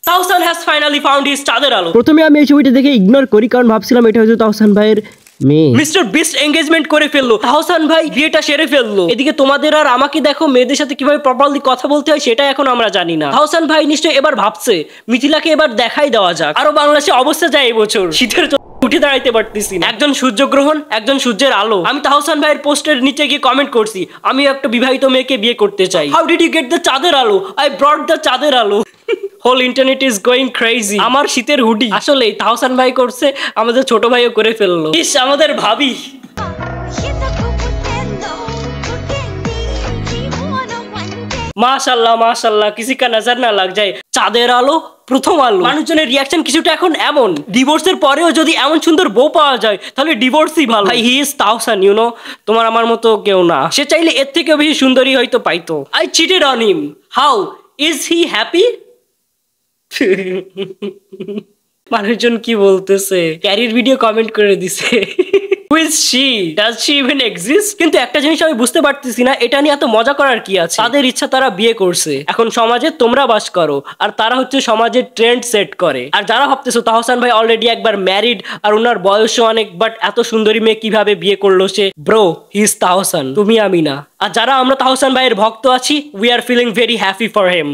Tahsan has finally found his চাঁদের আলো। প্রথমে আমি এই ছবিটা দেখে ইগনোর করি, কারণ ভাবছিলাম এটা হয়তো তাহসান ভাইয়ের মেয়ে। মিস্টার বিস্ট এঙ্গেজমেন্ট করে ফেললো, তাহসান ভাই বিয়েটা সেরে ফেললো। এদিকে তোমাদের আর আমাকে দেখো, মেয়েদের সাথে কিভাবে প্রপারলি কথা বলতে হয় সেটা এখন আমরা জানি না। তাহসান ভাই নিশ্চয়ই এবার ভাবছে মিথিলাকে এবার দেখাই দেওয়া যাক। আরো বাংলাদেশে অবস্থা যায় এবছর, শীতের উঠে দাঁড়াইতে পারতেছি না। একজন সূর্যগ্রহণ, একজন সূর্যের আলো। আমি তাহসান ভাইয়ের পোস্টের নিচে গিয়ে কমেন্ট করছি, আমি একটা বিবাহিত মেয়েকে বিয়ে করতে চাই। How did you get the চাঁদের আলো? আই ব্রট দ্য চাঁদের আলো। Whole internet is going crazy. আমার শীতের হুডি আসলে তাহসান ভাই করছে, আমাদের ছোট ভাইও করে ফেললো। ইস, আমাদের ভাবি। মাশাআল্লাহ মাশাআল্লাহ, কিসি কা নজর না লাগ যায়। চাঁদের আলো, প্রথম আলো। মানুষজনের রিয়াকশন কিছুটা এখন এমন, ডিভোর্সের পরেও যদি এমন সুন্দর বউ পাওয়া যায় তাহলে ডিভোর্সই ভালো। ভাই, he is Tahsan, you know, তোমার আমার মতো কেউ না। সে চাইলে এর থেকেও বেশি সুন্দরী হয়তো পাইতো। I cheated on him, how is he happy? মানুষজন কি বলতেছে, ক্যারির ভিডিও কমেন্ট করে দিছে। Who is she? Does she even exist? কিন্তু একটা জিনিস আমি বুঝতে পারতেছি না, এটা নিয়ে এত মজা করার কি আছে? তাদের ইচ্ছা, তারা বিয়ে করছে, এখন সমাজে তোমরা বাস করো, আর তারা হচ্ছে সমাজের ট্রেন্ড সেট করে। আর যারা ভাবতেছো তাহসান ভাই অলরেডি একবার ম্যারিড আর ওনার বয়সও অনেক, বাট এত সুন্দরী মেয়ে কিভাবে বিয়ে করলো সে, ব্রো, হি ইজ তাহসান, তুমি আমি না। আর যারা আমরা তাহসান ভাইয়ের ভক্ত আছি, we are feeling very happy for him.